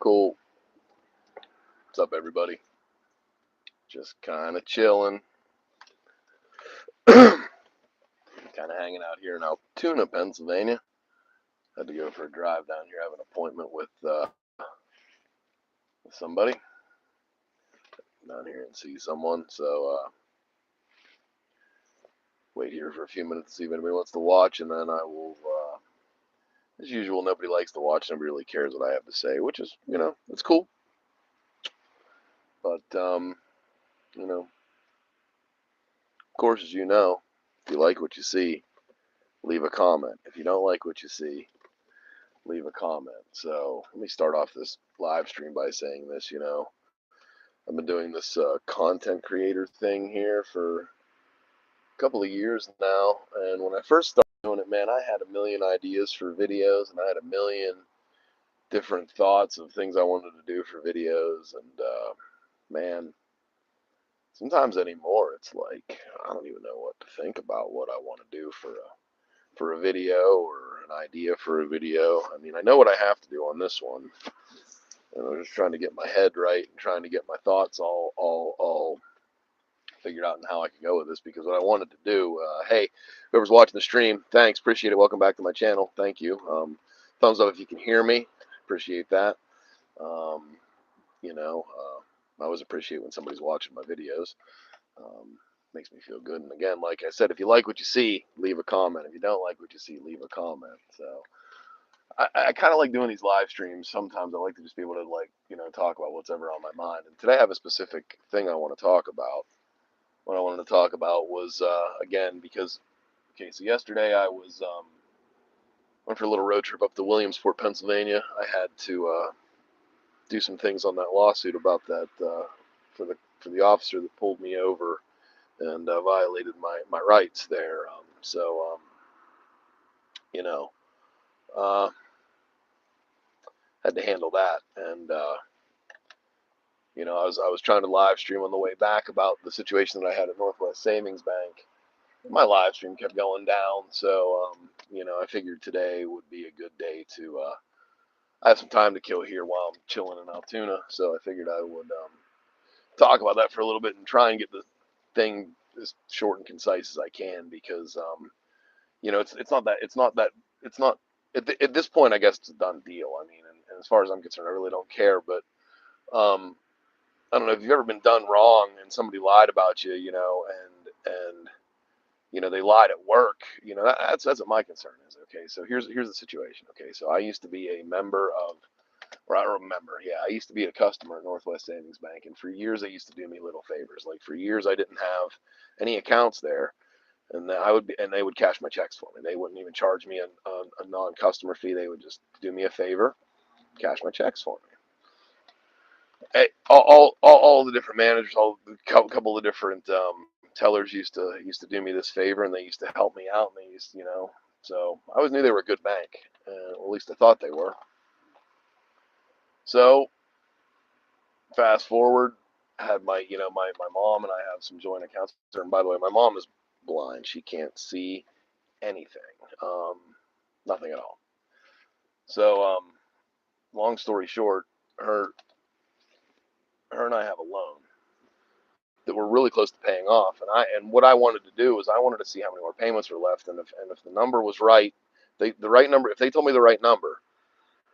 cool. What's up, everybody? Just kind of chilling. Kind of hanging out here in Altoona, Pennsylvania. Had to go for a drive down here. I have an appointment with somebody down here and see someone. So wait here for a few minutes to see if anybody wants to watch, and then I will. As usual, nobody likes to watch. Nobody really cares what I have to say, which is, it's cool. But of course, as you know, if you like what you see, leave a comment. If you don't like what you see, leave a comment. So let me start off this live stream by saying this. I've been doing this content creator thing here for a couple of years now, and when I first started doing it, man, I had a million ideas for videos, and I had a million different thoughts of things I wanted to do for videos, and man, sometimes anymore it's like I don't even know what to think about what I want to do for a video or an idea for a video. I mean, I know what I have to do on this one, and I'm just trying to get my head right and trying to get my thoughts all figured out and how I can go with this, because what I wanted to do, hey, whoever's watching the stream, thanks, appreciate it. Welcome back to my channel. Thank you. Thumbs up if you can hear me. Appreciate that. I always appreciate when somebody's watching my videos. Makes me feel good. And again, like I said, if you like what you see, leave a comment. If you don't like what you see, leave a comment. So I kind of like doing these live streams. Sometimes I like to just be able to talk about what's ever on my mind. And today I have a specific thing I want to talk about. What I wanted to talk about was, again, because, okay, so yesterday I went for a little road trip up to Williamsport, Pennsylvania. I had to do some things on that lawsuit about that for the officer that pulled me over and violated my rights there. Had to handle that, and I was trying to live stream on the way back about the situation that I had at Northwest Savings Bank. My live stream kept going down, so I figured today would be a good day to. I have some time to kill here while I'm chilling in Altoona, so I figured I would talk about that for a little bit and try and get the thing as short and concise as I can, because it's not at this point, I guess it's a done deal. I mean, and as far as I'm concerned, I really don't care. But I don't know if you've ever been done wrong and somebody lied about you, and they lied at work. That's what my concern is. Okay, so here's the situation. Okay, so I used to be a member of, or I don't remember. Yeah, I used to be a customer at Northwest Savings Bank, and for years they used to do me little favors. Like for years I didn't have any accounts there, and they would cash my checks for me. They wouldn't even charge me a non-customer fee. They would just do me a favor, cash my checks for me. All the different managers, couple of different tellers used to do me this favor, and they used to help me out. And they used, so I always knew they were a good bank, at least I thought they were. So fast forward, I had my mom and I have some joint accounts. And by the way, my mom is blind; she can't see anything, nothing at all. So long story short, her and I have a loan that we're really close to paying off, and what I wanted to do was I wanted to see how many more payments were left, and if the number was right, the right number, if they told me the right number,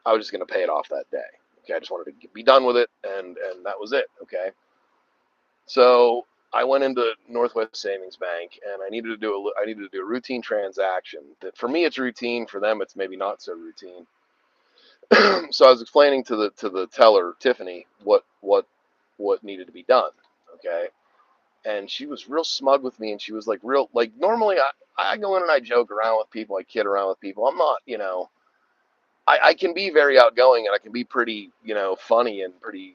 I was just going to pay it off that day. Okay, I just wanted to be done with it, and that was it. Okay, so I went into Northwest Savings Bank, and I needed to do a routine transaction that for me it's routine, for them it's maybe not so routine. So I was explaining to the teller, Tiffany, what needed to be done. Okay, and she was real smug with me, and she was like normally I go in and I joke around with people, I kid around with people. I'm not, I can be very outgoing, and I can be pretty, funny and pretty,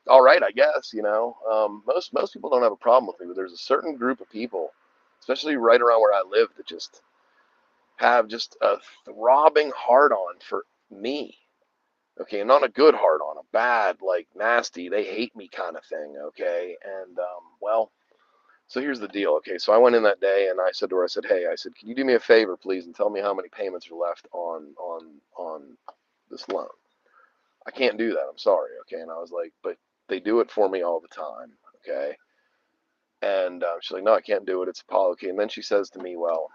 all right, I guess, most people don't have a problem with me, but there's a certain group of people, especially right around where I live, that just have just a throbbing hard on for me. Okay, not a good hard on, a bad, like nasty, they hate me kind of thing. Okay, and well, so here's the deal. Okay, so I went in that day and I said to her, I said, hey, I said, can you do me a favor, please, and tell me how many payments are left on this loan? I can't do that. I'm sorry. Okay. And I was like, but they do it for me all the time. Okay. And she's like, no, I can't do it. It's a policy. And then she says to me, well,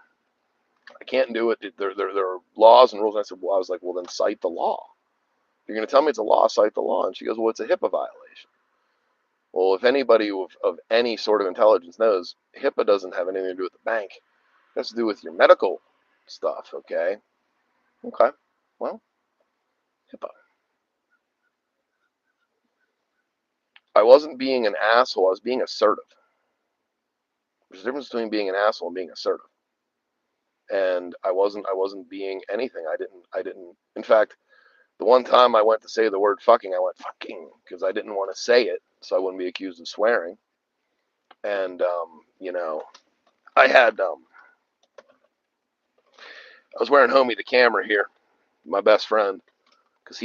I can't do it. There are laws and rules. And I said, well, I was like, well, then cite the law. You're going to tell me it's a law, cite the law. And she goes, well, it's a HIPAA violation. Well, if anybody of any sort of intelligence knows, HIPAA doesn't have anything to do with the bank. It has to do with your medical stuff, okay? Okay. Well, HIPAA. I wasn't being an asshole. I was being assertive. There's a difference between being an asshole and being assertive. And I wasn't being anything. I didn't. In fact, the one time I went to say the word fucking, I went fucking because I didn't want to say it, so I wouldn't be accused of swearing. And you know, I had I was wearing Homie the camera here, my best friend, because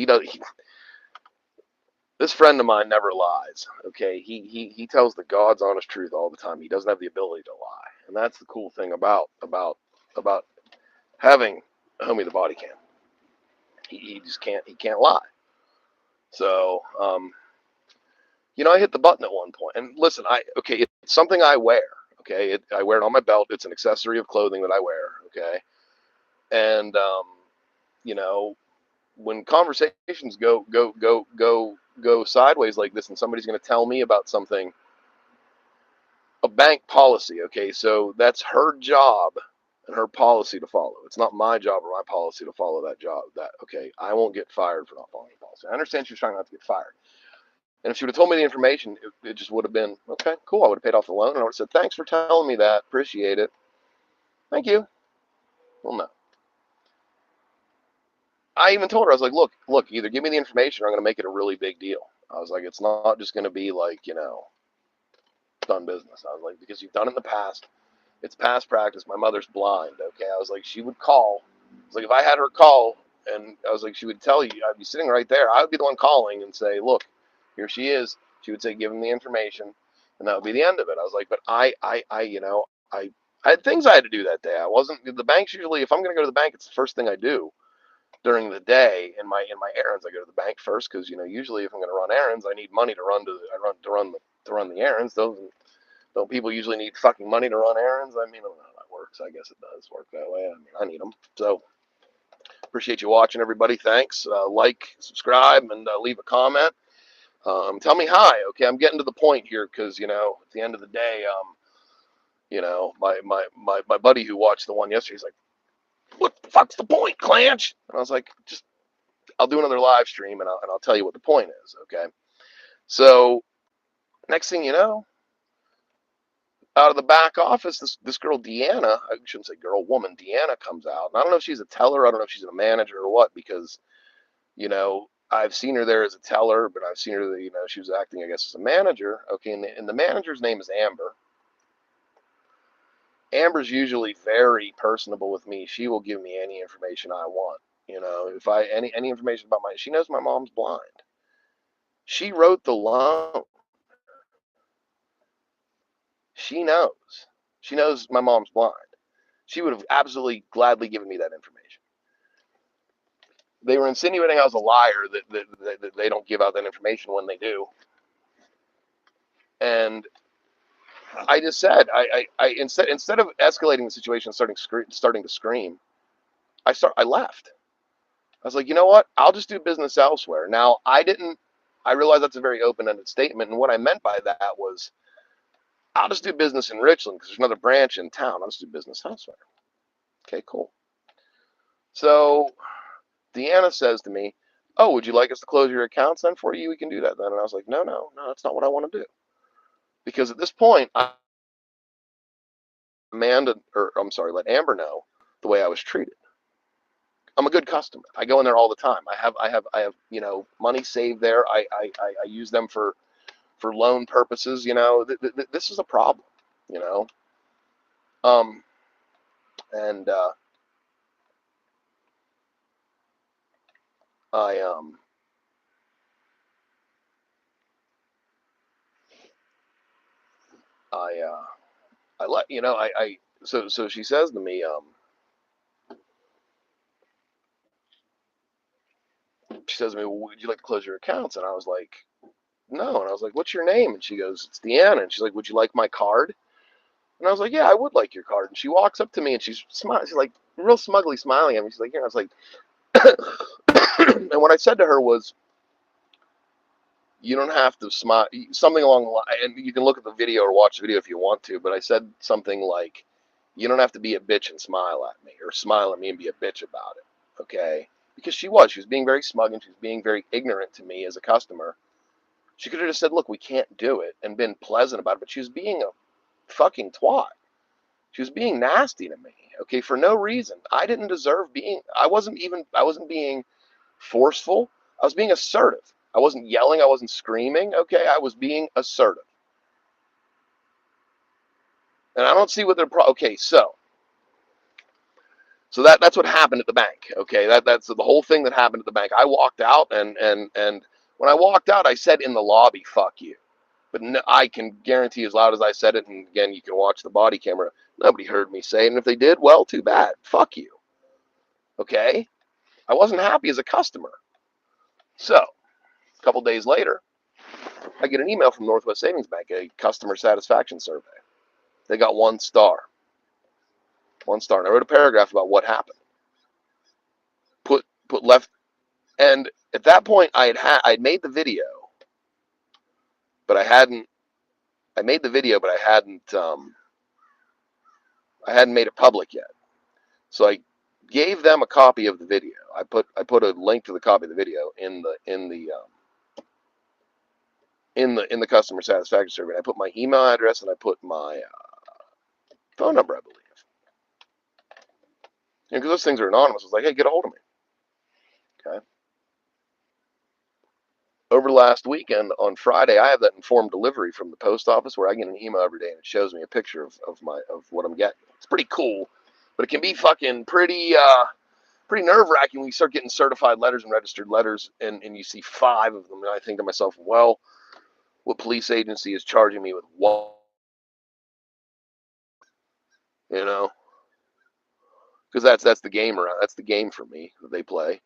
this friend of mine never lies. Okay, he tells the God's honest truth all the time. He doesn't have the ability to lie, and that's the cool thing about having Homie the body cam. He just can't lie. So I hit the button at one point. And listen, it's something I wear. Okay, I wear it on my belt. It's an accessory of clothing that I wear. Okay, and you know, when conversations go sideways like this, and somebody's going to tell me about something, a bank policy. Okay, so that's her job and her policy to follow. It's not my job or my policy to follow that job. Okay, I won't get fired for not following the policy. I understand she's trying not to get fired. And if she would have told me the information, it just would have been, okay, cool. I would have paid off the loan and I would have said, thanks for telling me that. Appreciate it. Thank you. Well, no. I even told her, I was like, look, either give me the information or I'm going to make it a really big deal. I was like, it's not just going to be like, done business. I was like, because you've done it in the past. It's past practice. My mother's blind. Okay. I was like, she would call. I was like, if I had her call and I was like, she would tell you, I'd be sitting right there. I would be the one calling and say, look, here she is. She would say, give him the information. And that would be the end of it. I was like, but I had things I had to do that day. I wasn't, the banks usually, if I'm going to go to the bank, it's the first thing I do during the day in my errands. I go to the bank first because usually if I'm going to run errands, I need money to run the errands. Don't people usually need fucking money to run errands? I mean, I don't know how that works. I guess it does work that way. I mean, I need them. So appreciate you watching, everybody. Thanks. Like, subscribe, and leave a comment. Tell me hi. Okay, I'm getting to the point here because at the end of the day, my buddy who watched the one yesterday, he's like, "What the fuck's the point, Klanch?" And I was like, "Just I'll do another live stream and I'll tell you what the point is." Okay. So next thing you know, out of the back office, this girl Deanna, I shouldn't say girl, woman Deanna comes out, and I don't know if she's a teller, I don't know if she's a manager or what, because I've seen her there as a teller, but I've seen her she was acting, I guess, as a manager. Okay, and the manager's name is Amber. Amber's usually very personable with me. She will give me any information I want. If any information about she knows my mom's blind. She wrote the loan. She knows. She knows my mom's blind. She would have absolutely gladly given me that information. They were insinuating I was a liar, that they don't give out that information when they do. And I just said, I instead of escalating the situation, starting to scream, I left. I was like, you know what? I'll just do business elsewhere. Now, I realize that's a very open-ended statement, and what I meant by that was, I'll just do business in Richland because there's another branch in town. I'll just do business elsewhere. Okay, cool. So Deanna says to me, "Oh, would you like us to close your accounts then for you? We can do that then." And I was like, no, that's not what I want to do. Because at this point, let Amber know the way I was treated. I'm a good customer. I go in there all the time. I have money saved there. I use them for loan purposes. This is a problem. Um, and I I I let so she says to me, she says to me, well, would you like to close your accounts? And I was like, no. And I was like, what's your name? And she goes, it's Deanna. And she's like, would you like my card? And I was like, yeah, I would like your card. And she walks up to me and she's smiling. She's like real smugly smiling at me. She's like, here. And I was like, and what I said to her was, you don't have to smile, something along the line, and you can look at the video or watch the video if you want to, but I said something like, you don't have to be a bitch and smile at me, or smile at me and be a bitch about it, okay? Because she was being very smug, and she was being very ignorant to me as a customer. She could have just said, look, we can't do it, and been pleasant about it, but she was being a fucking twat. She was being nasty to me, okay, for no reason. I didn't deserve I wasn't being forceful. I was being assertive. I wasn't yelling. I wasn't screaming. Okay, I was being assertive. And I don't see what they're okay. So that's what happened at the bank. Okay, that's the whole thing that happened at the bank. I walked out, and when I walked out, I said in the lobby, "Fuck you." But no, I can guarantee, as loud as I said it, and again, you can watch the body camera. Nobody heard me say it, and if they did, well, too bad. Fuck you. Okay, I wasn't happy as a customer. So a couple days later, I get an email from Northwest Savings Bank, a customer satisfaction survey. They got 1 star. 1 star. And I wrote a paragraph about what happened. Put left, and at that point I'd made the video, but I hadn't. I made the video, but I hadn't made it public yet. So I gave them a copy of the video. I put a link to the copy of the video in the customer satisfaction survey. I put my email address and I put my phone number, I believe. And because those things are anonymous, I was like, hey, get a hold of me. Okay. Over the last weekend on Friday, I have that informed delivery from the post office where I get an email every day and it shows me a picture of what I'm getting. It's pretty cool, but it can be fucking pretty nerve wracking when you start getting certified letters and registered letters and you see 5 of them. And I think to myself, well, what police agency is charging me with what? You know, because that's the game around. That's the game for me that they play.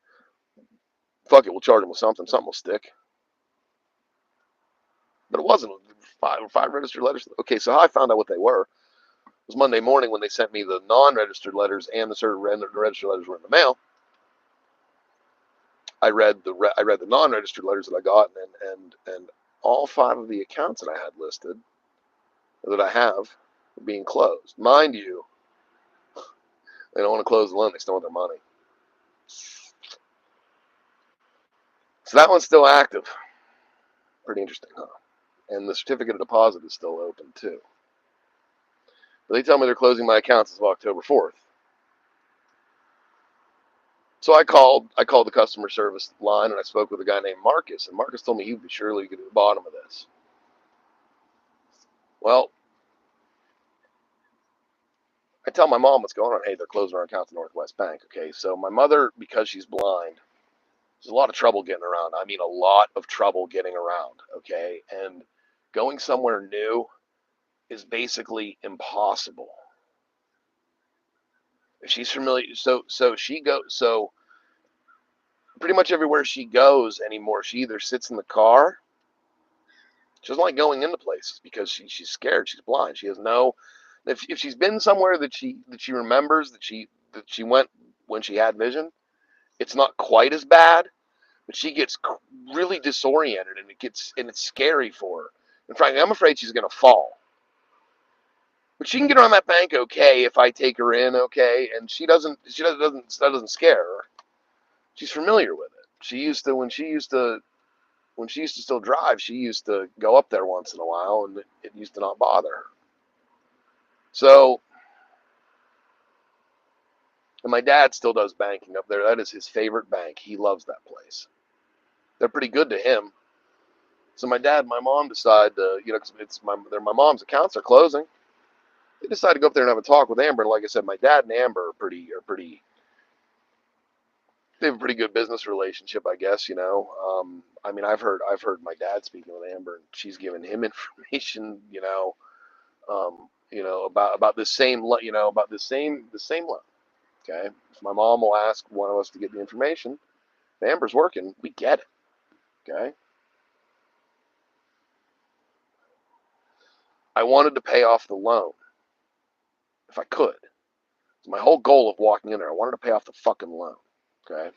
Fuck it, we'll charge them with something. Something will stick. But it wasn't 5 registered letters. Okay, so how I found out what they were was Monday morning when they sent me the non-registered letters and the registered letters were in the mail. I read the non-registered letters that I got, and all 5 of the accounts that I had listed, that I have, were being closed. Mind you, they don't want to close the loan; they still want their money. So that one's still active. Pretty interesting, huh? And the certificate of deposit is still open too. But they tell me they're closing my accounts as of October 4th. So I called the customer service line and I spoke with a guy named Marcus, and Marcus told me he would be surely get to the bottom of this. Well, I tell my mom what's going on. Hey, they're closing our accounts at Northwest Bank. Okay, so my mother, because she's blind, there's a lot of trouble getting around. I mean, a lot of trouble getting around. Okay, and going somewhere new is basically impossible. If she's familiar, so pretty much everywhere she goes anymore, she either sits in the car. She doesn't like going into places because she's scared. She's blind. She has no. If she's been somewhere that she remembers that she went when she had vision, it's not quite as bad, but she gets really disoriented and it's scary for her. And frankly, I'm afraid she's gonna fall. But she can get around that bank okay if I take her in okay, and that doesn't scare her. She's familiar with it. When she used to still drive, she used to go up there once in a while, and it used to not bother her. So, and my dad still does banking up there. That is his favorite bank. He loves that place. They're pretty good to him. So my dad and my mom decide to, cause my mom's accounts are closing. They decide to go up there and have a talk with Amber. And like I said, my dad and Amber are pretty. They have a pretty good businthis relationship, I guess. I mean, I've heard my dad speaking with Amber, and she's given him information, about this same, about the same loan. Okay, so my mom will ask one of us to get the information, Amber's working. We get it. Okay. I wanted to pay off the loan if I could. It's my whole goal of walking in there. I wanted to pay off the fucking loan. Okay.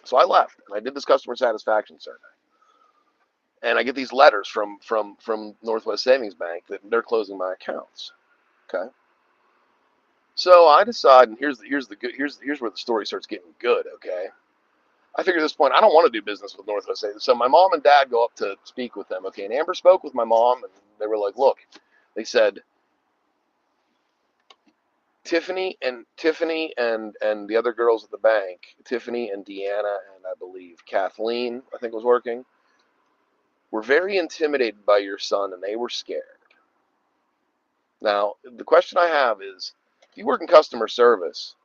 So I left and I did this customer satisfaction survey. And I get these letters from Northwest Savings Bank that they're closing my accounts. Okay. So I decide, and here's where the story starts getting good. Okay. I figure at this point I don't want to do business with Northwest Savings. So my mom and dad go up to speak with them. Okay. And Amber spoke with my mom, and they were like, "Look," they said, Tiffany and the other girls at the bank, Tiffany and Deanna and I believe Kathleen, I think was working, were very intimidated by your son, and they were scared. Now, the question I have is, if you work in customer service,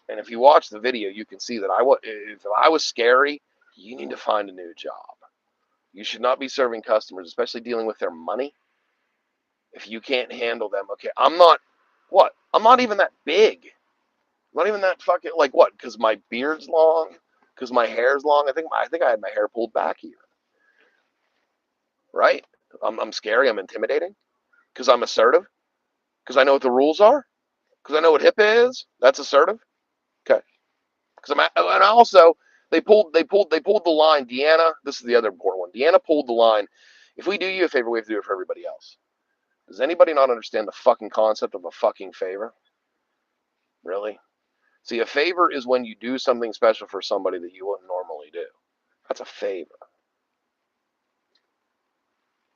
and if you watch the video, you can see that if I was scary, you need to find a new job. You should not be serving customers, especially dealing with their money, if you can't handle them. Okay, I'm not even that big. I'm not even that fucking, like, what? Because my beard's long? Because my hair's long? I think I had my hair pulled back here. Right? I'm scary. I'm intimidating. Because I'm assertive. Because I know what the rules are. Because I know what HIPAA is. That's assertive. Okay. And also they pulled the line. Deanna, this is the other important one. Deanna pulled the line. If we do you a favor, we have to do it for everybody else. Does anybody not understand the fucking concept of a fucking favor? Really? See, a favor is when you do something special for somebody that you wouldn't normally do. That's a favor.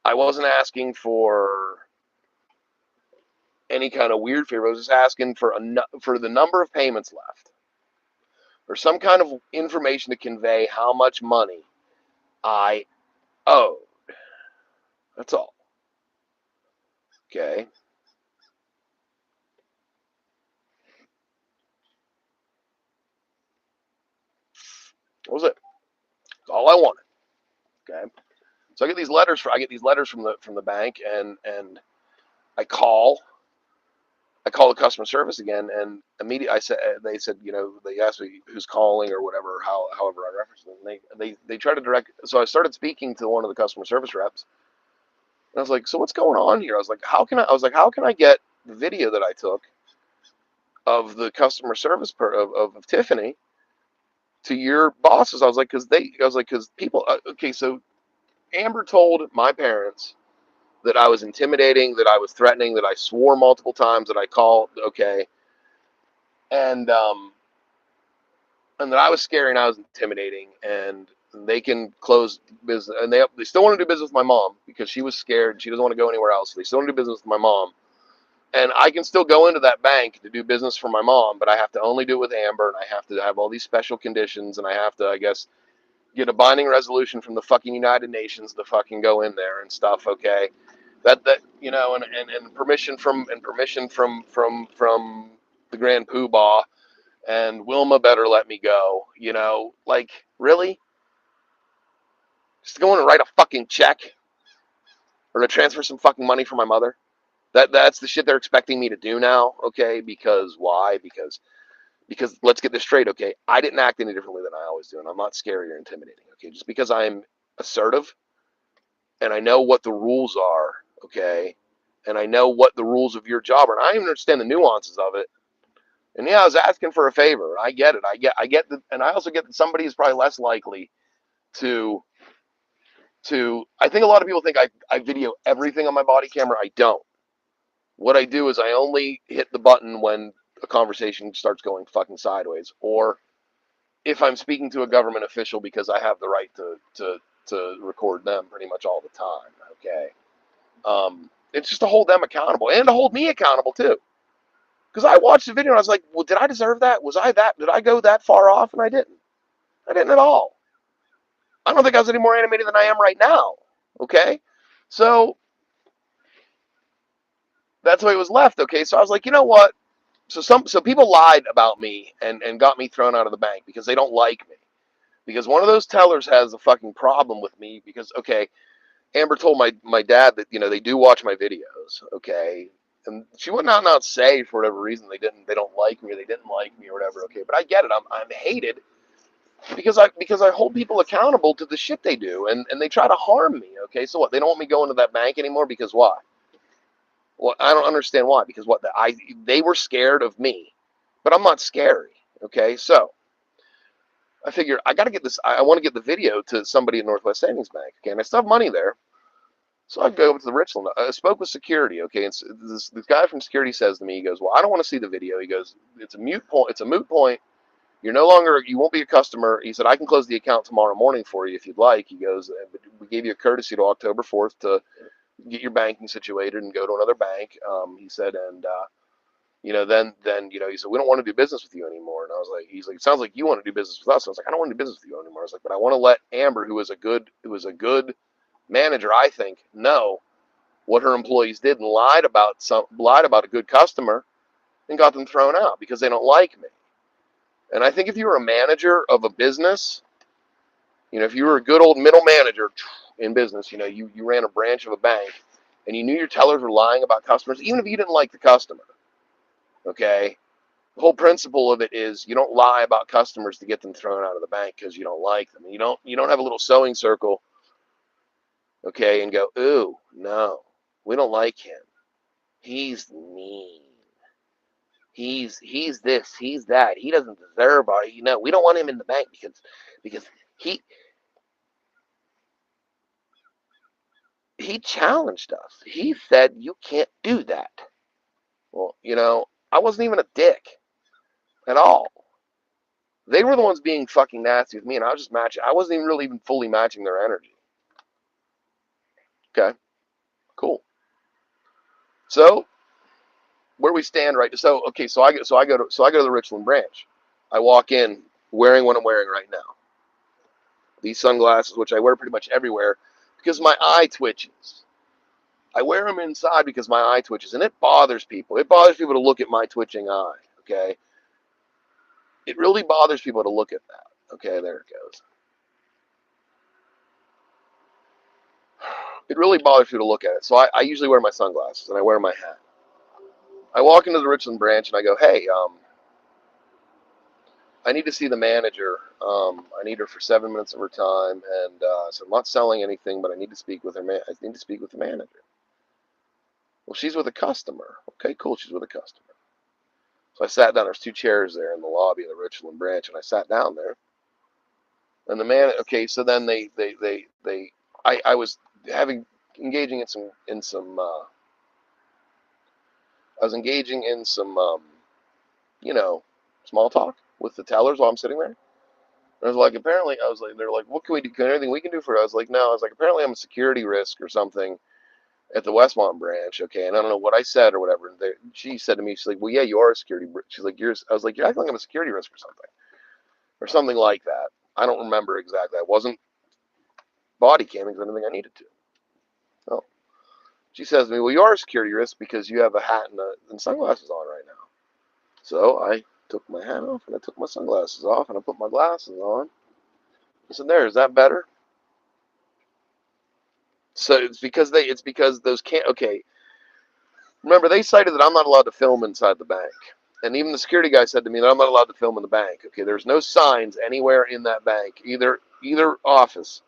I wasn't asking for any kind of weird favor. I was just asking for the number of payments left, or some kind of information to convey how much money I owed. That's all. Okay. That was it. That's all I wanted. Okay. So I get these letters from the bank, and I call the customer service again, and immediately they said, they asked me who's calling or whatever, however I referenced them. They tried to direct. So I started speaking to one of the customer service reps, and I was like, so what's going on here? I was like, how can I get the video that I took of the customer service of Tiffany to your bosses? I was like, because people. Okay, so Amber told my parents that I was intimidating, that I was threatening, that I swore multiple times, that I called. Okay, and that I was scary and I was intimidating, and they can close business, and they still want to do business with my mom because she was scared. She doesn't want to go anywhere else. So they still want to do business with my mom, and I can still go into that bank to do business for my mom, but I have to only do it with Amber, and I have to have all these special conditions, and I have to, I guess, get a binding resolution from the fucking United Nations to fucking go in there and stuff. Okay, and permission from the Grand Poobah. And Wilma better let me go. Like, really? Just going to write a fucking check or to transfer some fucking money from my mother? That's the shit they're expecting me to do now, okay? Because why? Because let's get this straight, okay? I didn't act any differently than I always do, and I'm not scary or intimidating, okay? Just because I'm assertive and I know what the rules are, okay? And I know what the rules of your job are, and I even understand the nuances of it. And yeah, I was asking for a favor. I get it. I get that, and I also get that somebody is probably less likely to I think a lot of people think I video everything on my body camera. I don't. What I do is I only hit the button when a conversation starts going fucking sideways, or if I'm speaking to a government official, because I have the right to record them pretty much all the time. Okay. It's just to hold them accountable and to hold me accountable too. Because I watched the video and I was like, well, did I deserve that? Did I go that far off? And I didn't. I didn't at all. I don't think I was any more animated than I am right now. Okay. So that's the way it was left. Okay. So I was like, you know what? So people lied about me and got me thrown out of the bank because they don't like me. Because one of those tellers has a fucking problem with me because, okay, Amber told my dad that, they do watch my videos. Okay. And she would not say for whatever reason they don't like me or they didn't like me or whatever. Okay, but I get it. I'm hated because I hold people accountable to the shit they do, and they try to harm me. Okay, so what? They don't want me going to that bank anymore because why? Well, I don't understand why. Because what? They were scared of me, but I'm not scary. Okay, so I figure I got to get this. I want to get the video to somebody at Northwest Savings Bank. Okay, and I still have money there. So I go over to the Richland. I spoke with security. Okay, and this guy from security says to me, he goes, "Well, I don't want to see the video." He goes, "It's a mute point. It's a moot point. You're no longer. You won't be a customer." He said, "I can close the account tomorrow morning for you if you'd like." He goes, "We gave you a courtesy to October 4th to get your banking situated and go to another bank." He said, and he said, "We don't want to do business with you anymore." And I was like, he's like, "It sounds like you want to do business with us." And I was like, "I don't want to do business with you anymore." I was like, "But I want to let Amber, who is a good manager, I think, know what her employees did and lied about a good customer and got them thrown out because they don't like me." And I think if you were a manager of a business, if you were a good old middle manager in business, you ran a branch of a bank and you knew your tellers were lying about customers, even if you didn't like the customer, okay? The whole principle of it is you don't lie about customers to get them thrown out of the bank because you don't like them. You don't have a little sewing circle, okay, and go, "Ooh, no, we don't like him. He's mean. He's this, he's that. He doesn't deserve our, we don't want him in the bank because he he challenged us. He said you can't do that." Well, I wasn't even a dick at all. They were the ones being fucking nasty with me, and I was just matching. I wasn't even really even fully matching their energy. Okay, cool. So where we stand right. So okay, so I go to the Richland branch. I walk in wearing what I'm wearing right now. These sunglasses, which I wear pretty much everywhere, because my eye twitches. I wear them inside because my eye twitches, and it bothers people. It bothers people to look at my twitching eye. Okay, it really bothers people to look at that. Okay, there it goes. It really bothers you to look at it. So I usually wear my sunglasses and I wear my hat. I walk into the Richland branch and I go, "Hey, I need to see the manager. I need her for 7 minutes of her time." And so I'm not selling anything, but I need to speak with her. I need to speak with the manager. Well, she's with a customer. Okay, cool. She's with a customer. So I sat down. There's two chairs there in the lobby of the Richland branch, and I sat down there. And the man, okay, so then I was engaging I was engaging in some, small talk with the tellers while I'm sitting there. And I was like, apparently, I was like, they're like, "What can we do? Can anything we can do for it?" I was like, "No." I was like, "Apparently, I'm a security risk or something at the Westmont branch." Okay, and I don't know what I said or whatever. And she said to me, she's like, "Well, yeah, you are a security." She's like, I was like, "You're acting like I'm a security risk or something like that." I don't remember exactly. I wasn't body camming anything I needed to. Oh. She says to me, "Well, you are a security risk because you have a hat and sunglasses on right now." So I took my hat off and I took my sunglasses off and I put my glasses on. I said, "There, is that better?" So it's because those can't. Okay, remember they cited that I'm not allowed to film inside the bank, and even the security guy said to me that I'm not allowed to film in the bank. Okay, there's no signs anywhere in that bank, either office,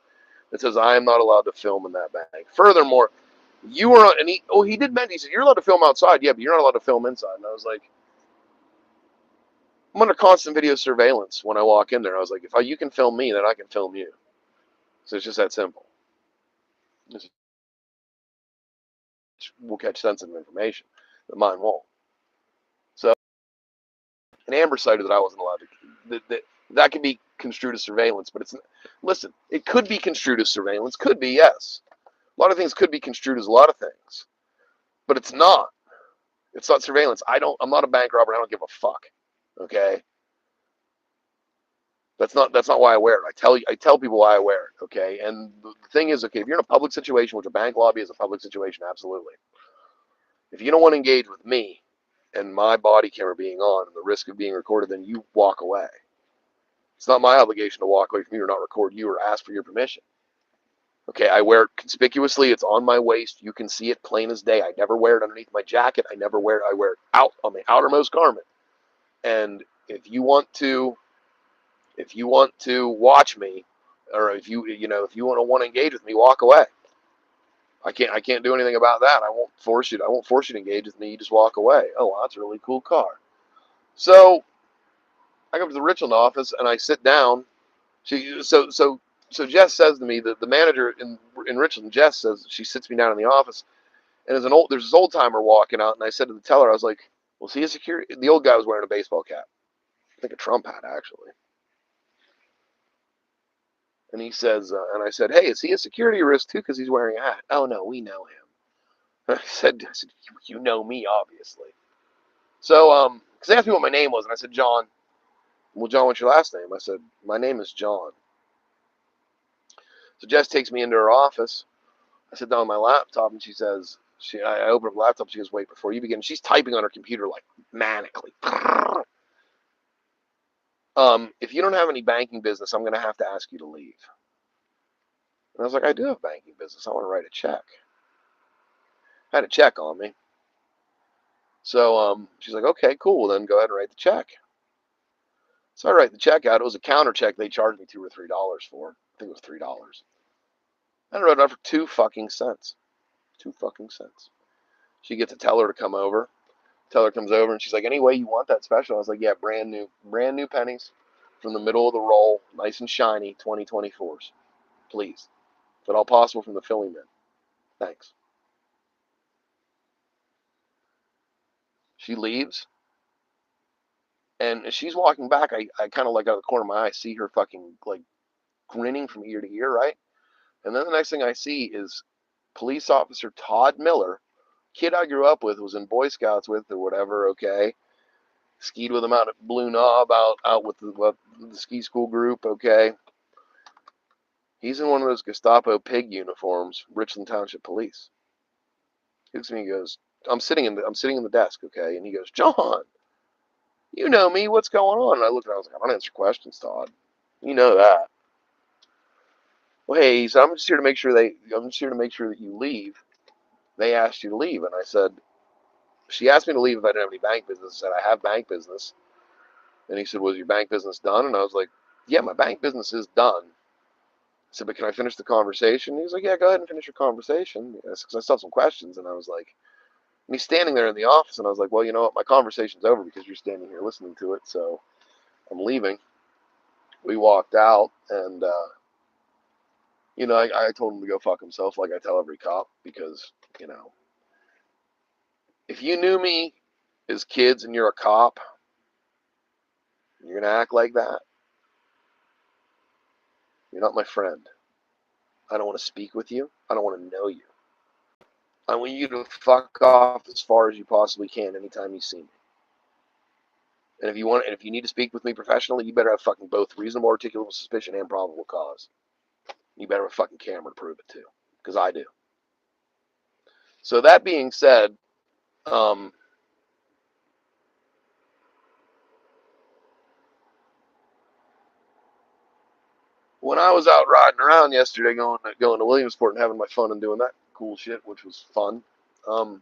that says I am not allowed to film in that bank. Furthermore, you were and he did mention, he said, "You're allowed to film outside." Yeah, but you're not allowed to film inside. And I was like, "I'm under constant video surveillance when I walk in there." I was like, "If you can film me, then I can film you." So it's just that simple. Will catch sensitive information, but mine won't. So, an Amber cited that I wasn't allowed to. That could be construed as surveillance, but it's. Listen, it could be construed as surveillance. Could be, yes. A lot of things could be construed as a lot of things, but it's not. It's not surveillance. I'm not a bank robber. I don't give a fuck. Okay. That's not why I wear it. I tell people why I wear it. Okay. And the thing is, okay, if you're in a public situation, which a bank lobby is a public situation, absolutely. If you don't want to engage with me and my body camera being on and the risk of being recorded, then you walk away. It's not my obligation to walk away from you or not record you or ask for your permission. Okay, I wear it conspicuously. It's on my waist. You can see it plain as day. I never wear it underneath my jacket. I never wear it. I wear it out on the outermost garment. And if you want to watch me, or if you want to engage with me, walk away. I can't do anything about that. I won't force you. I won't force you to engage with me. You just walk away. Oh, wow, that's a really cool car. So I go to the Richland office and I sit down. So Jess says to me that the manager in Richland, Jess says, she sits me down in the office, and there's this old timer walking out, and I said to the teller, I was like, "Well, see a security?" The old guy was wearing a baseball cap, I think a Trump hat actually, and he says, and I said, "Hey, is he a security risk too? Because he's wearing a hat." "Oh no, we know him." I said, "You know me, obviously." So because they asked me what my name was, and I said John. "Well, John, what's your last name?" I said, "My name is John." So Jess takes me into her office. I sit down on my laptop, and I open up the laptop. She goes, "Wait, before you begin," she's typing on her computer like manically. If you don't have any banking business, I'm going to have to ask you to leave. And I was like, "I do have banking business. I want to write a check." I had a check on me. So she's like, "Okay, cool. Well, then go ahead and write the check." So I write the check out. It was a counter check. They charged me $2 or $3 for. I think it was $3. And I wrote it out for 2 fucking cents. 2 fucking cents. She gets a teller to come over. Teller comes over and she's like, "Any way you want that special?" I was like, "Yeah, brand new pennies from the middle of the roll, nice and shiny, 2024s, please. If at all possible from the filling bin. Thanks." She leaves, and as she's walking back, I kind of like out of the corner of my eye see her fucking like grinning from ear to ear, right? And then the next thing I see is police officer Todd Miller, kid I grew up with, was in Boy Scouts with or whatever, okay? Skied with him out at Blue Knob, out with the ski school group, okay? He's in one of those Gestapo pig uniforms, Richland Township Police. He looks at me and goes, I'm sitting in the desk, okay? And he goes, "John, you know me, what's going on?" And I looked at him, I was like, "I don't answer questions, Todd. You know that." "Well, hey," he said, I'm just here to make sure that you leave. They asked you to leave." And I said, "She asked me to leave if I didn't have any bank business." I said, "I have bank business." And he said, "Was your bank business done?" And I was like, "Yeah, my bank business is done." I said, "But can I finish the conversation?" He was like, "Yeah, go ahead and finish your conversation." Because I still have some questions. And I was like, and he's standing there in the office, and I was like, "Well, you know what? My conversation's over because you're standing here listening to it, so I'm leaving." We walked out, and I told him to go fuck himself, like I tell every cop, because if you knew me as kids and you're a cop, you're gonna act like that. You're not my friend. I don't want to speak with you. I don't want to know you. I want you to fuck off as far as you possibly can anytime you see me. And if you need to speak with me professionally, you better have fucking both reasonable articulable suspicion and probable cause. You better have a fucking camera to prove it too, because I do. So that being said, um, when I was out riding around yesterday, going to Williamsport and having my fun and doing that cool shit, which was fun, um,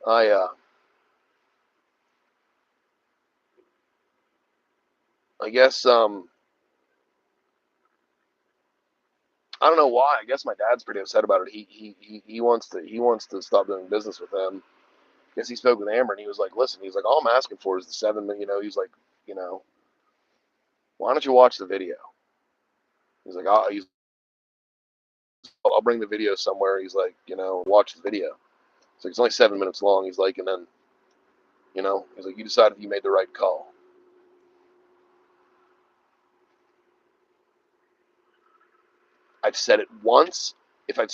I I guess I don't know why. I guess my dad's pretty upset about it. He wants to stop doing business with them. I guess he spoke with Amber and he was like, "Listen," he's like, "all I'm asking for is the 7 million." He's like, you know, "Why don't you watch the video?" He's like, "I'll bring the video somewhere." He's like, "Watch the video." It's like, "It's only 7 minutes long." He's like, and then he's like, "You decide if you made the right call." I've said it once. If I've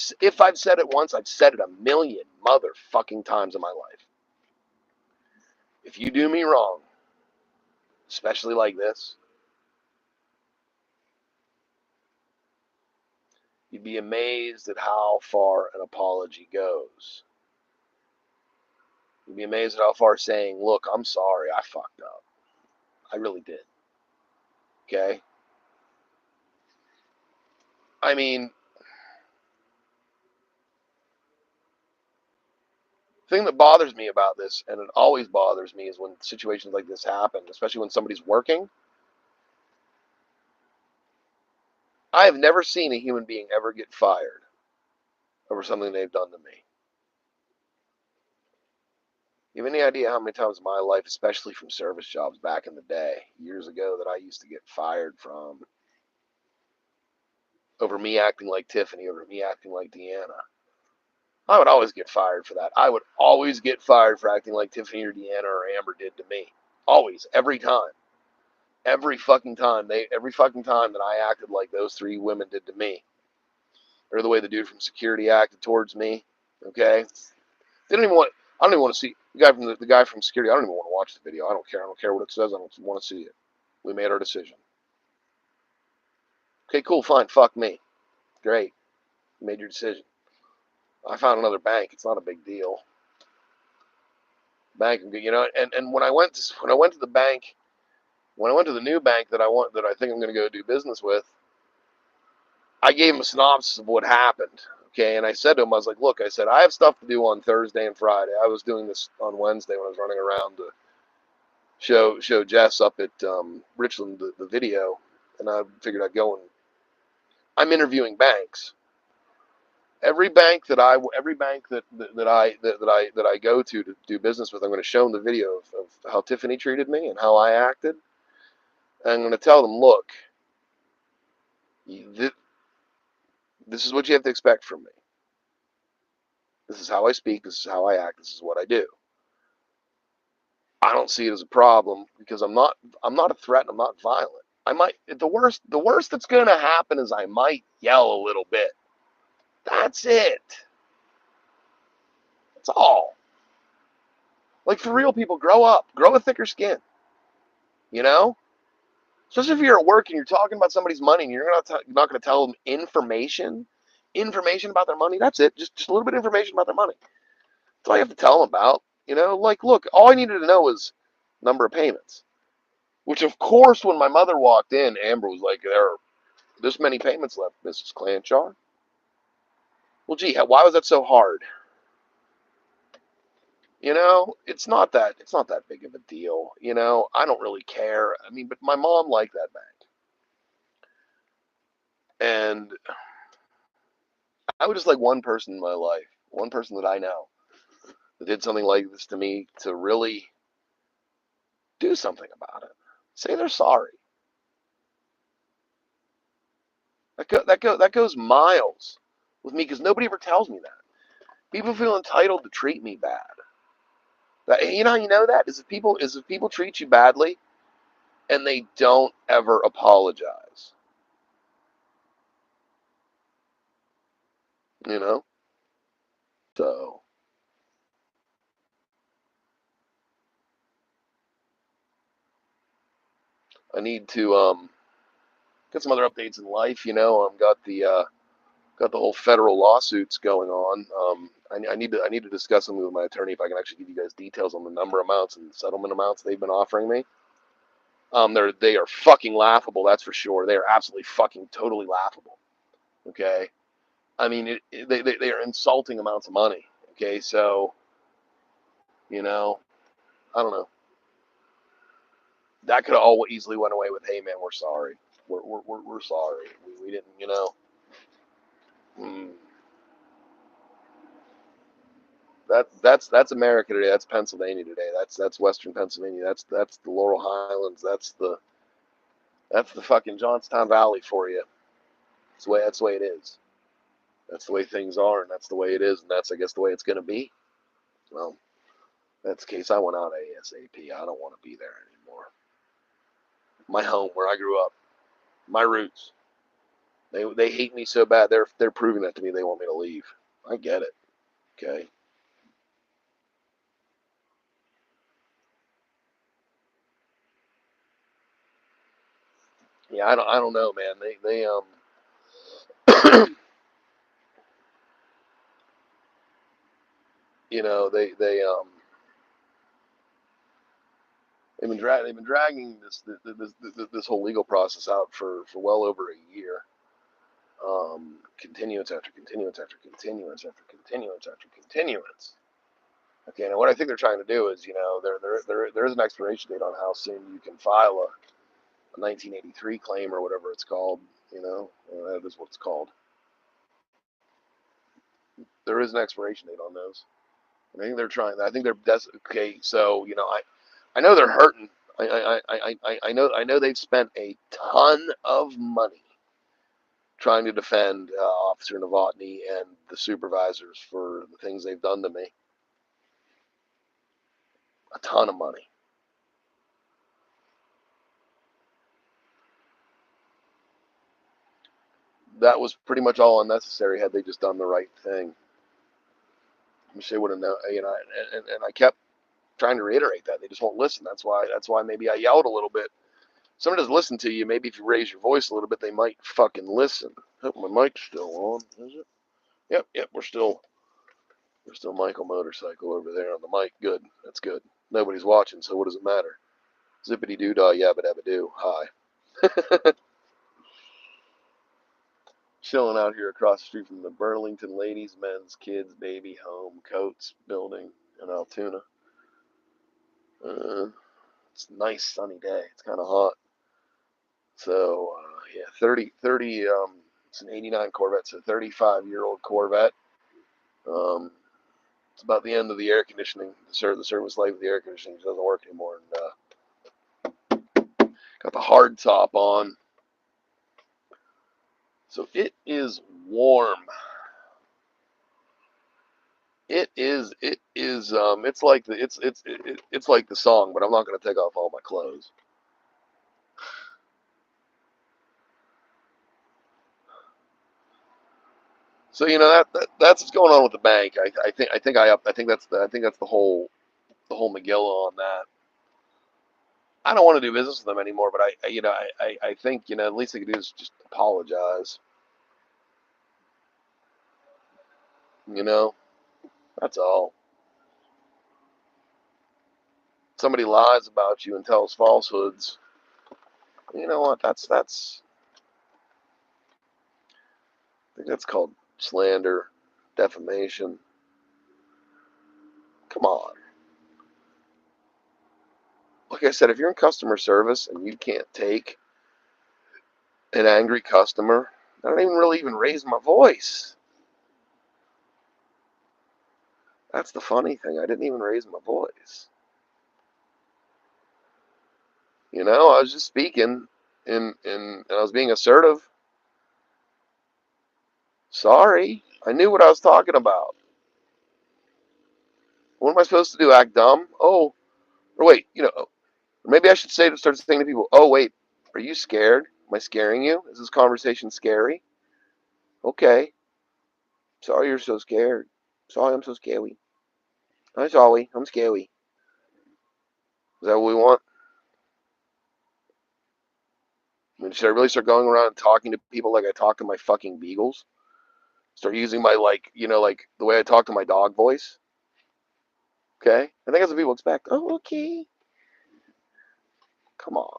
said it once, I've said it a million motherfucking times in my life. If you do me wrong, especially like this, you'd be amazed at how far an apology goes. You'd be amazed at how far saying, "Look, I'm sorry, I fucked up. I really did." Okay? I mean, thing that bothers me about this, and it always bothers me, is when situations like this happen, especially when somebody's working. I have never seen a human being ever get fired over something they've done to me. You have any idea how many times in my life, especially from service jobs back in the day, years ago, that I used to get fired from over me acting like Tiffany, over me acting like Deanna? I would always get fired for that. I would always get fired for acting like Tiffany or Deanna or Amber did to me. Always, every time. Every fucking time. Every fucking time that I acted like those three women did to me. Or the way the dude from security acted towards me. Okay? They don't even want, I don't even want to see the guy from security. I don't even want to watch the video. I don't care. I don't care what it says. I don't want to see it. We made our decision. Okay, cool, fine. Fuck me. Great. You made your decision. I found another bank. It's not a big deal. Bank, and when I went to the bank, when I went to the new bank that I think I'm going to go do business with, I gave him a synopsis of what happened. Okay, and I said to him, I was like, look, I said, I have stuff to do on Thursday and Friday. I was doing this on Wednesday when I was running around to show Jess up at Richland the video, and I figured I'd go, and I'm interviewing banks. Every bank that I go to do business with, I'm going to show them the video of how Tiffany treated me and how I acted. And I'm going to tell them, look, this is what you have to expect from me. This is how I speak. This is how I act. This is what I do. I don't see it as a problem because I'm not a threat and I'm not violent. I might, the worst that's going to happen is I might yell a little bit. That's it. That's all. Like, for real, people, grow up. Grow a thicker skin. You know? Especially if you're at work and you're talking about somebody's money and you're not going to tell them information about their money. That's it. Just a little bit of information about their money. That's all you have to tell them about. Like, look, all I needed to know was number of payments. Which, of course, when my mother walked in, Amber was like, there are this many payments left, Mrs. Clanchar. Well, gee, why was that so hard? It's not that big of a deal. I don't really care. I mean, but my mom liked that bank. And I would just like one person in my life, one person that I know that did something like this to me, to really do something about it. Say they're sorry. That goes miles with me because nobody ever tells me that. People feel entitled to treat me bad. How you know that is if people treat you badly and they don't ever apologize. You know? So I need to get some other updates in life. Got the whole federal lawsuits going on. I need to discuss something with my attorney if I can actually give you guys details on the number amounts and settlement amounts they've been offering me. They are fucking laughable. That's for sure. They are absolutely fucking totally laughable. Okay. I mean, they are insulting amounts of money. Okay, so I don't know. That could have all easily went away with, "Hey man, we're sorry. We're sorry. We didn't, Mm. That's America today. That's Pennsylvania today. That's Western Pennsylvania. That's the Laurel Highlands. That's the fucking Johnstown Valley for you. That's the way it is. That's the way things are, and that's the way it is, and that's, I guess, the way it's gonna be. Well, that's the case. I went out ASAP. I don't want to be there anymore. My home, where I grew up, my roots. They hate me so bad. They're proving that to me. They want me to leave. I get it. Okay. Yeah, I don't know, man. you know they've been dragging this whole legal process out for well over a year. Continuance after continuance after continuance after continuance after continuance. Okay, now what I think they're trying to do is, there is an expiration date on how soon you can file a 1983 claim or whatever it's called. That is what it's called. There is an expiration date on those. I think they're trying. I think they're okay. So I know they're hurting. I know they've spent a ton of money trying to defend Officer Novotny and the supervisors for the things they've done to me. A ton of money. That was pretty much all unnecessary had they just done the right thing. I wish they would have known, and I kept trying to reiterate that. They just won't listen. That's why maybe I yelled a little bit. Someone doesn't listen to you. Maybe if you raise your voice a little bit, they might fucking listen. Hope my mic's still on, is it? Yep, we're still Michael Motorcycle over there on the mic. Good, that's good. Nobody's watching, so what does it matter? Zippity doo dah, yabba dabba doo. Hi. Chilling out here across the street from the Burlington Ladies, Men's, Kids, Baby, Home, Coats building in Altoona. It's a nice sunny day. It's kind of hot. So, yeah, 30, it's an 89 Corvette, so 35-year-old Corvette. It's about the end of the air conditioning. The service life of the air conditioning doesn't work anymore. And got the hard top on. So it is warm. It's like it's like the song, but I'm not going to take off all my clothes. So that's what's going on with the bank. I think that's the whole McGill on that. I don't want to do business with them anymore, but I think at least they could do is just apologize. You know, that's all. Somebody lies about you and tells falsehoods. You know what? I think that's called slander, defamation. Come on. Like I said, if you're in customer service and you can't take an angry customer, I don't even raise my voice. That's the funny thing. I didn't even raise my voice. I was just speaking and I was being assertive. Sorry. I knew what I was talking about. What am I supposed to do? Act dumb? Oh, or wait, maybe I should start saying to people, oh, wait, are you scared? Am I scaring you? Is this conversation scary? Okay. Sorry you're so scared. Sorry I'm so scary. I'm sorry. I'm scary. Is that what we want? I mean, should I really start going around talking to people like I talk to my fucking beagles? Start using my, like the way I talk to my dog voice? Okay? I think that's what people expect. Oh, okay. Come on.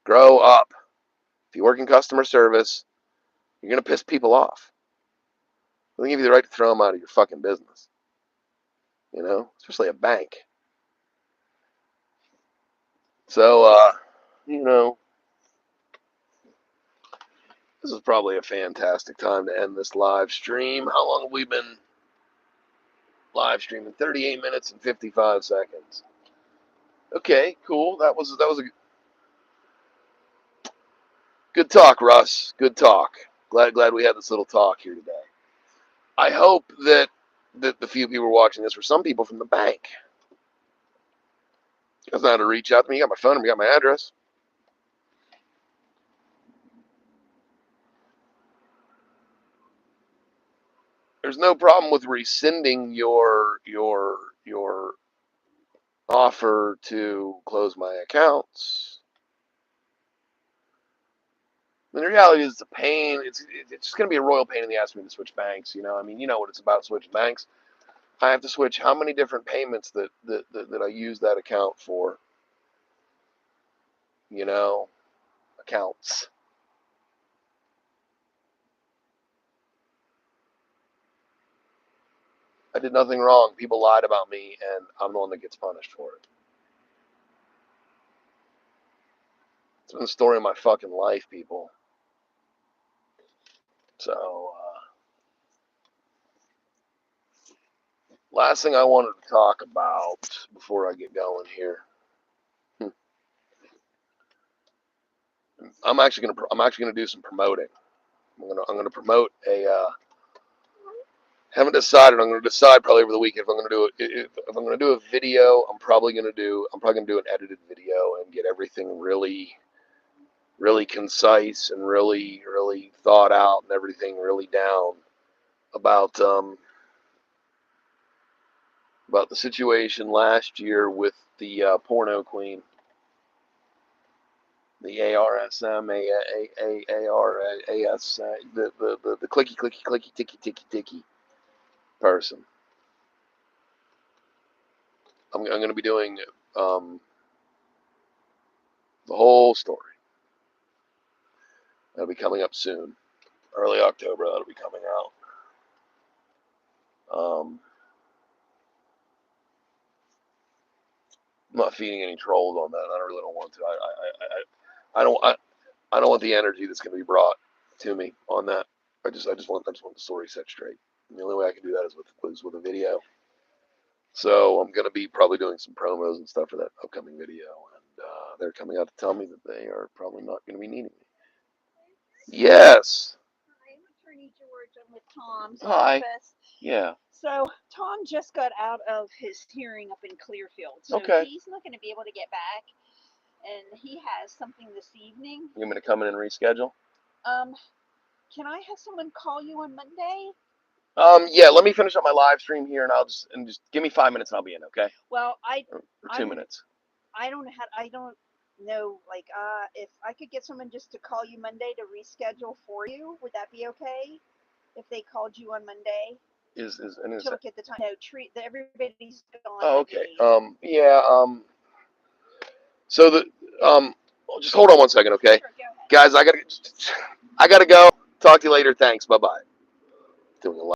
Grow up. If you work in customer service, you're going to piss people off. They'll give you the right to throw them out of your fucking business. Especially a bank. So, this is probably a fantastic time to end this live stream. How long have we been live streaming? 38 minutes and 55 seconds. Okay, cool. That was a good talk, Russ. Good talk. Glad we had this little talk here today. I hope that the few people watching this were some people from the bank. You guys know how to reach out to me. You got my phone number, you got my address. There's no problem with rescinding your offer to close my accounts. And the reality is it's a pain. It's just going to be a royal pain in the ass for me to switch banks. I mean, you know what it's about switching banks. I have to switch how many different payments that I use that account for. Accounts. I did nothing wrong. People lied about me, and I'm the one that gets punished for it. It's been the story of my fucking life, people. So, last thing I wanted to talk about before I get going here. I'm actually gonna do some promoting. I'm gonna promote a. Haven't decided. I'm gonna decide probably over the weekend if I'm gonna do it. If I'm gonna do a video, I'm probably gonna do an edited video and get everything really, really concise and really, really thought out and everything really down about the situation last year with the porno queen, the ARSM, ARAS, the clicky ticky person. I'm going to be doing the whole story. That'll be coming up soon, early October. That'll be coming out. I'm not feeding any trolls on that. I really don't want to. I don't want the energy that's going to be brought to me on that. I just want the story set straight. And the only way I can do that is with a video. So I'm going to be probably doing some promos and stuff for that upcoming video, and they're coming out to tell me that they are probably not going to be needing me. Yes. Hi, I'm Attorney George. I'm with Tom's Hi. office. Yeah. So Tom just got out of his hearing up in Clearfield, so Okay. he's not going to be able to get back, and he has something this evening. You want me to come in and reschedule? Can I have someone call you on Monday? Yeah. Let me finish up my live stream here, and just give me 5 minutes, and I'll be in. Okay. Well, or 2 minutes. I don't know. Like, if I could get someone just to call you Monday to reschedule for you, would that be okay? If they called you on Monday. To look at the time. No, everybody's gone. Oh, okay. Yeah. So just hold on 1 second, okay? Sure, go ahead. Guys, I gotta go. Talk to you later. Thanks. Bye bye. Doing a lot.